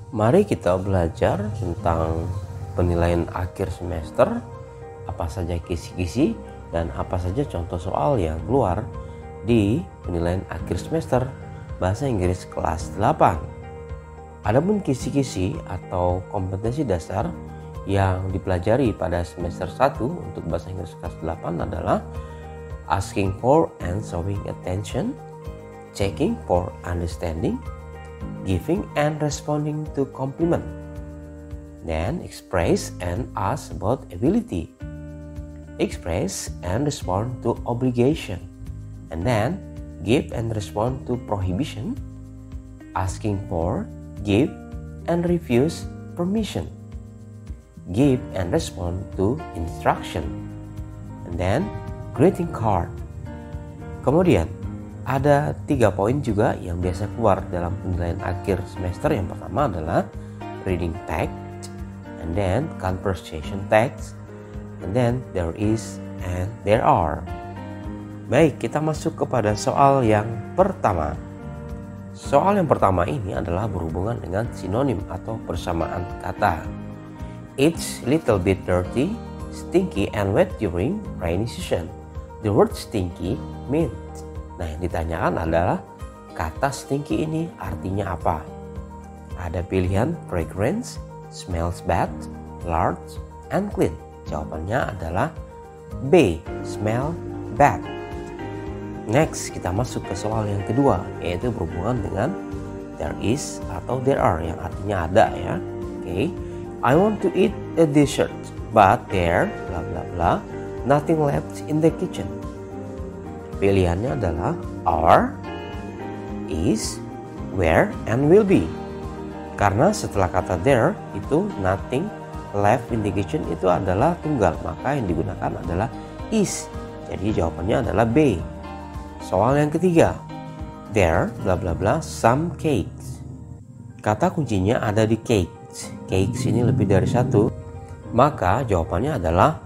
Mari kita belajar tentang penilaian akhir semester, apa saja kisi-kisi dan apa saja contoh soal yang keluar di penilaian akhir semester Bahasa Inggris kelas 8. Adapun kisi-kisi atau kompetensi dasar yang dipelajari pada semester 1 untuk Bahasa Inggris kelas 8 adalah asking for and showing attention, checking for understanding, giving and responding to compliment, then express and ask about ability, express and respond to obligation, and then give and respond to prohibition, asking for, give and refuse permission, give and respond to instruction, and then greeting card. Kemudian ada 3 poin juga yang biasa keluar dalam penilaian akhir semester. Yang pertama adalah reading text, and then conversation text, and then there is and there are. Baik, kita masuk kepada soal yang pertama. Soal yang pertama ini adalah berhubungan dengan sinonim atau persamaan kata. It's little bit dirty, stinky and wet during rainy season. The word stinky means. Nah, yang ditanyakan adalah kata stinky ini artinya apa? Ada pilihan fragrance, smells bad, large, and clean. Jawabannya adalah B, smell bad. Next, kita masuk ke soal yang kedua, yaitu berhubungan dengan there is atau there are yang artinya ada ya. Oke. I want to eat a dessert, but there bla bla bla, nothing left in the kitchen. Pilihannya adalah are, is, where, and will be. Karena setelah kata there itu nothing left in the kitchen itu adalah tunggal, maka yang digunakan adalah is. Jadi jawabannya adalah B. Soal yang ketiga, there bla bla bla some cakes. Kata kuncinya ada di cakes. Cakes ini lebih dari satu, maka jawabannya adalah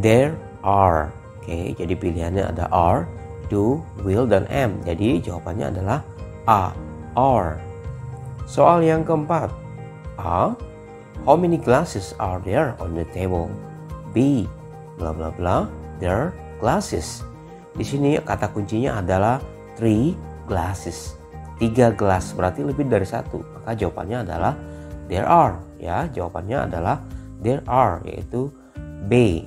there are. Oke, jadi pilihannya ada are, do, will, dan am. Jadi jawabannya adalah A, are. Soal yang keempat, A, how many glasses are there on the table? B, bla bla bla, there glasses. Di sini kata kuncinya adalah 3 glasses. 3 gelas berarti lebih dari satu. Maka jawabannya adalah there are. Ya, jawabannya adalah there are, yaitu B.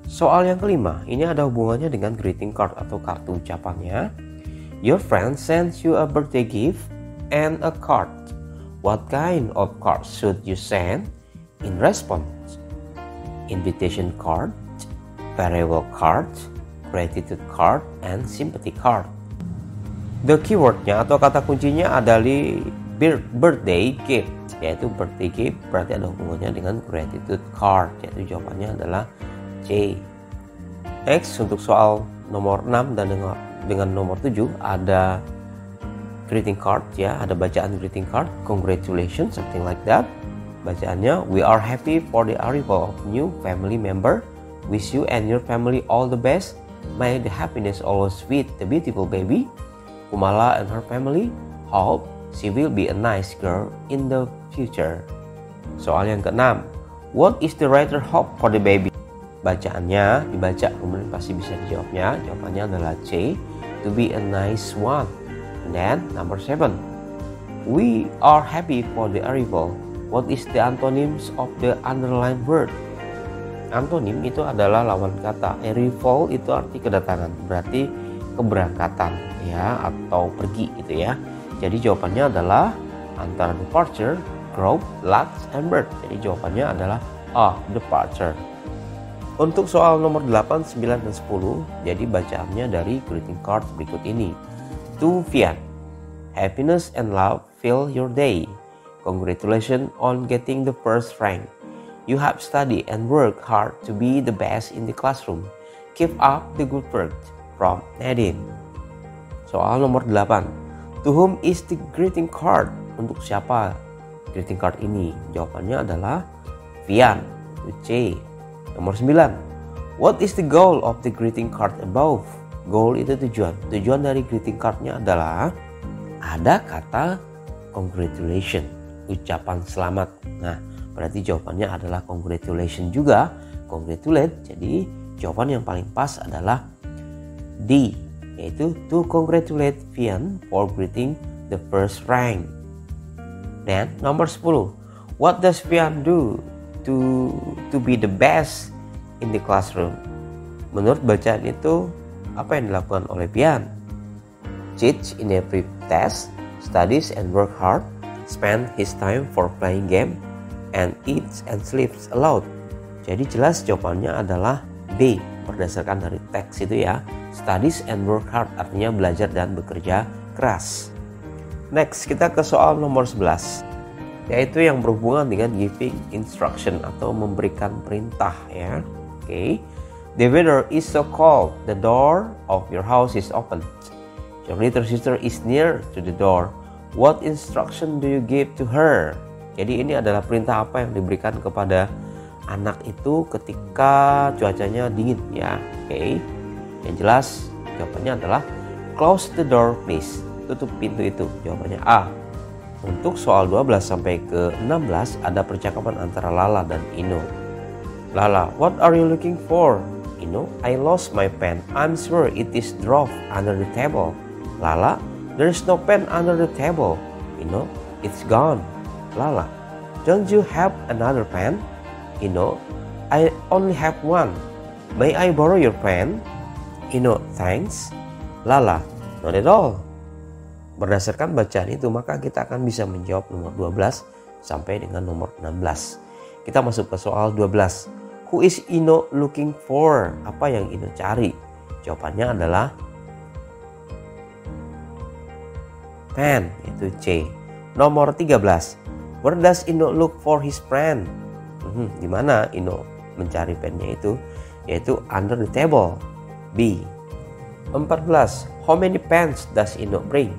Soal yang kelima, ini ada hubungannya dengan greeting card atau kartu ucapannya. Your friend sends you a birthday gift and a card. What kind of card should you send in response? Invitation card, farewell card, gratitude card, and sympathy card. The keywordnya atau kata kuncinya adalah birthday gift, yaitu birthday gift berarti ada hubungannya dengan gratitude card, yaitu jawabannya adalah C. Next, untuk soal nomor 6 dan dengan nomor 7 ada greeting card ya, ada bacaan greeting card, congratulations, something like that. Bacaannya, we are happy for the arrival of new family member. Wish you and your family all the best. May the happiness always with the beautiful baby. Kumala and her family hope she will be a nice girl in the future. Soal yang ke-6, what is the writer hope for the baby? Bacaannya dibaca kemudian pasti bisa dijawabnya. Jawabannya adalah C, to be a nice one. And then number 7, we are happy for the arrival. What is the antonyms of the underlined word? Antonim itu adalah lawan kata. Arrival itu arti kedatangan, berarti keberangkatan ya, atau pergi gitu ya. Jadi jawabannya adalah antara departure, growth, lunch, and birth. Jadi jawabannya adalah A, departure. Untuk soal nomor 8, 9, dan 10, jadi bacaannya dari greeting card berikut ini. To Vian, happiness and love fill your day. Congratulations on getting the first rank. You have studied and worked hard to be the best in the classroom. Keep up the good work. From Nadine. Soal nomor 8. To whom is the greeting card? Untuk siapa greeting card ini? Jawabannya adalah Vian. C. Nomor 9. What is the goal of the greeting card above? Goal itu tujuan. Tujuan dari greeting cardnya adalah ada kata congratulation. ucapan selamat. Nah, berarti jawabannya adalah congratulations juga. Congratulate. Jadi jawaban yang paling pas adalah D, yaitu to congratulate Vian for getting the first rank. Dan nomor 10, what does Vian do to be the best in the classroom? Menurut bacaan itu, apa yang dilakukan oleh Vian? Cheat in every test, studies and work hard, spend his time for playing game, and eats and sleeps a lot. Jadi jelas jawabannya adalah B, berdasarkan dari teks itu ya. Studies and work hard artinya belajar dan bekerja keras. Next, kita ke soal nomor 11, yaitu yang berhubungan dengan giving instruction atau memberikan perintah ya. Oke. The weather is so cold, the door of your house is open. Your little sister is near to the door. What instruction do you give to her? Jadi ini adalah perintah apa yang diberikan kepada anak itu ketika cuacanya dingin ya. Oke. Yang jelas jawabannya adalah close the door please. Tutup pintu itu. Jawabannya A. Untuk soal 12 sampai ke 16 ada percakapan antara Lala dan Ino. Lala, what are you looking for? Ino, I lost my pen. I'm sure it is dropped under the table. Lala, there is no pen under the table. Ino, it's gone. Lala, don't you have another pen? Ino, I only have one. May I borrow your pen? Ino, thanks. Lala, not at all. Berdasarkan bacaan itu, maka kita akan bisa menjawab nomor 12 sampai dengan nomor 16. Kita masuk ke soal 12. Who is Ino looking for? Apa yang Ino cari? Jawabannya adalah pen, yaitu C. Nomor 13. Where does Ino look for his pen? Di mana Ino mencari pennya itu? Yaitu under the table, B. 14. How many pens does Ino bring?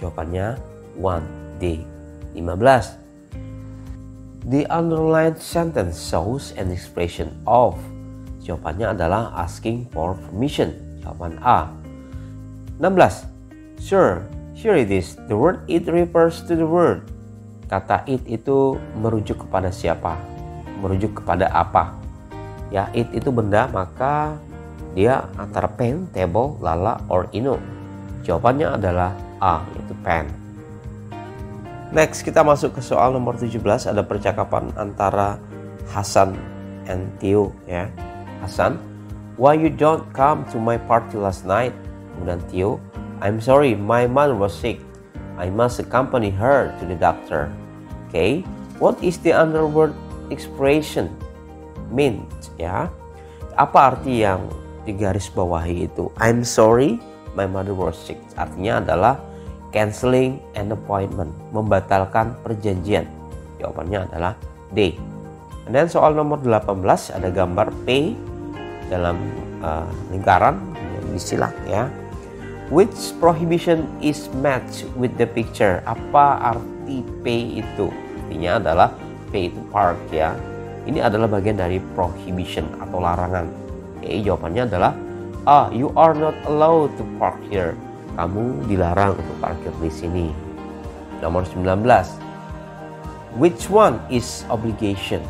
Jawabannya 1, D. 15. The underlined sentence shows an expression of. Jawabannya adalah asking for permission. Jawaban A. 16. Sure, here it is. The word it refers to the word. Kata it itu merujuk kepada siapa? Merujuk kepada apa? Ya, it itu benda, maka dia antara pen, table, Lala, or Ino. Jawabannya adalah A, yaitu pen. Next, kita masuk ke soal nomor 17. Ada percakapan antara Hasan and Theo ya. Hasan, why you don't come to my party last night? Kemudian Theo, I'm sorry, my mother was sick. I must accompany her to the doctor. Okay, what is the underword expression mean ya? Apa arti yang digaris bawahi itu? I'm sorry, my mother was sick. Artinya adalah canceling an appointment, membatalkan perjanjian. Jawabannya adalah D. Dan soal nomor 18 ada gambar P dalam lingkaran yang disilang ya. Which prohibition is matched with the picture? Apa arti P itu? Artinya adalah P itu park ya. Ini adalah bagian dari prohibition atau larangan. Oke, jawabannya adalah A. You are not allowed to park here. Kamu dilarang untuk parkir di sini. Nomor 19. Which one is obligation?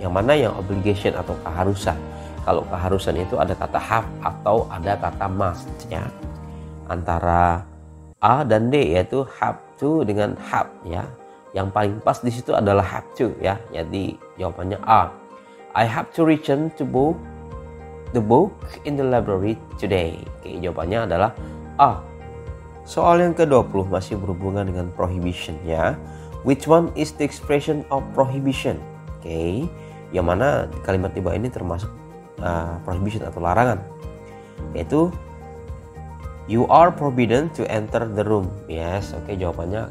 Yang mana yang obligation atau keharusan? Kalau keharusan itu ada kata have atau ada kata must ya. Antara A dan D yaitu have to dengan have ya. Yang paling pas di situ adalah have to ya. Jadi jawabannya A. I have to return to the book in the library today. Oke, jawabannya adalah A. Soal yang ke-20 masih berhubungan dengan prohibition ya. Which one is the expression of prohibition? Oke, yang mana kalimat di bawah ini termasuk prohibition atau larangan. Yaitu you are forbidden to enter the room. Yes, oke, jawabannya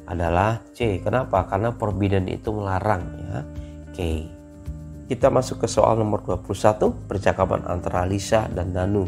adalah C. Kenapa? Karena forbidden itu melarang ya. Oke. Kita masuk ke soal nomor 21, percakapan antara Lisa dan Danu.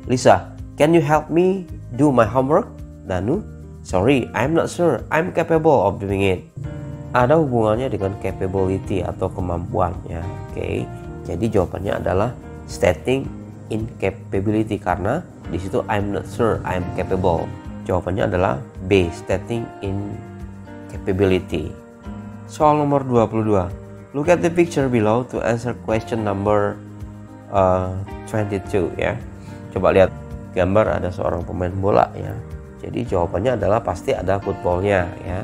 Lisa, can you help me do my homework? Danu, sorry, I'm not sure. I'm capable of doing it. Ada hubungannya dengan capability atau kemampuan ya. Oke. Jadi jawabannya adalah stating incapability karena di situ I'm not sure, I'm capable. Jawabannya adalah B, stating incapability. Soal nomor 22. Look at the picture below to answer question number 22 ya. Coba lihat gambar, ada seorang pemain bola ya. Jadi jawabannya adalah pasti ada footballnya ya.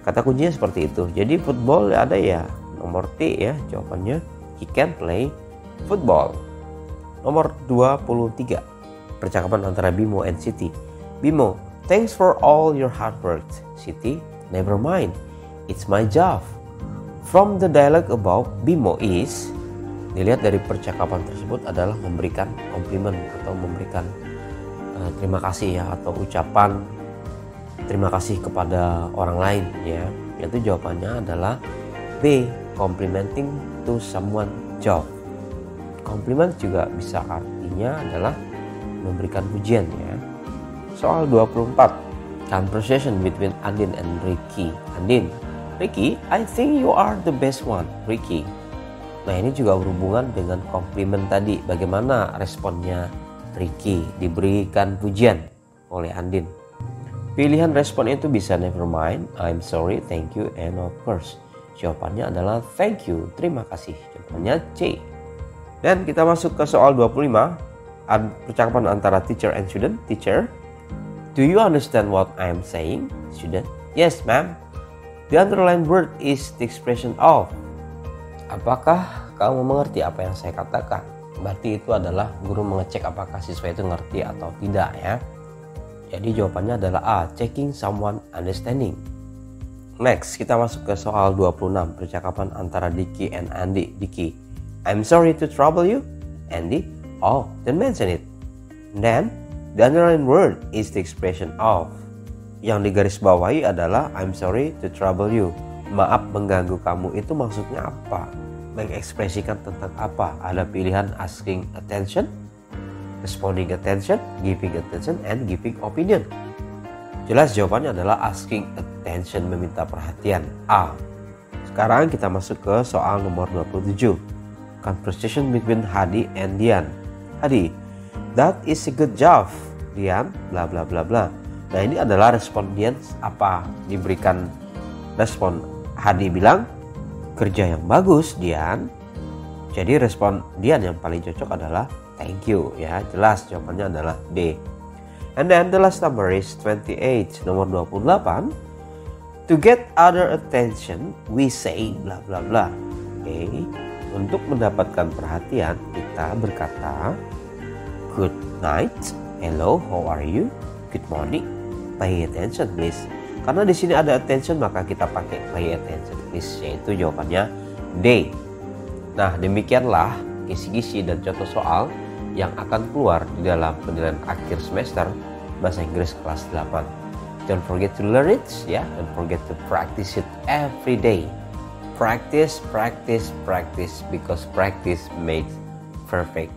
Kata kuncinya seperti itu. Jadi football ada ya, nomor T ya jawabannya. He can play football. Nomor 23. Percakapan antara Bimo and Siti. Bimo, thanks for all your hard work. Siti, never mind. It's my job. From the dialogue above, Bimo is, dilihat dari percakapan tersebut adalah memberikan komplimen atau memberikan terima kasih ya, atau ucapan terima kasih kepada orang lain ya. Itu jawabannya adalah B, complimenting to someone job. Compliment juga bisa artinya adalah memberikan pujian ya. Soal 24. Conversation between Andin and Ricky. Andin, Ricky, I think you are the best one, Ricky. Nah, ini juga berhubungan dengan komplimen tadi. Bagaimana responnya Ricky diberikan pujian oleh Andin? Pilihan respon itu bisa never mind, I'm sorry, thank you, and of course. Jawabannya adalah thank you, terima kasih. Jawabannya C. Dan kita masuk ke soal 25. Percakapan antara teacher and student. Teacher, do you understand what I am saying? Student, yes ma'am. The underlined word is the expression of. Apakah kamu mengerti apa yang saya katakan? Berarti itu adalah guru mengecek apakah siswa itu ngerti atau tidak ya. Jadi jawabannya adalah A, checking someone understanding. Next, kita masuk ke soal 26. Percakapan antara Diki and Andi. Diki, I'm sorry to trouble you. Andy, oh, then mention it. Then, the underlined word is the expression of. Yang digarisbawahi adalah I'm sorry to trouble you. Maaf mengganggu kamu, itu maksudnya apa? Mengekspresikan tentang apa? Ada pilihan asking attention, responding attention, giving attention, and giving opinion. Jelas jawabannya adalah asking attention, meminta perhatian. A. Sekarang kita masuk ke soal nomor 27. Conversation between Hadi and Dian. Hadi, that is a good job. Dian, bla bla bla bla. Nah, ini adalah respon Dian apa? Diberikan respon Hadi bilang, kerja yang bagus Dian. Jadi respon Dian yang paling cocok adalah thank you ya. Jelas jawabannya adalah D. And then the last number is 28. Nomor 28. To get other attention, we say bla bla bla. Oke. Untuk mendapatkan perhatian, kita berkata good night, hello, how are you, good morning, pay attention please. Karena di sini ada attention, maka kita pakai pay attention please, yaitu jawabannya D. Nah, demikianlah kisi-kisi dan contoh soal yang akan keluar di dalam penilaian akhir semester Bahasa Inggris kelas 8. Don't forget to learn it ya, don't forget to practice it every day. Practice, practice, practice, because practice makes perfect.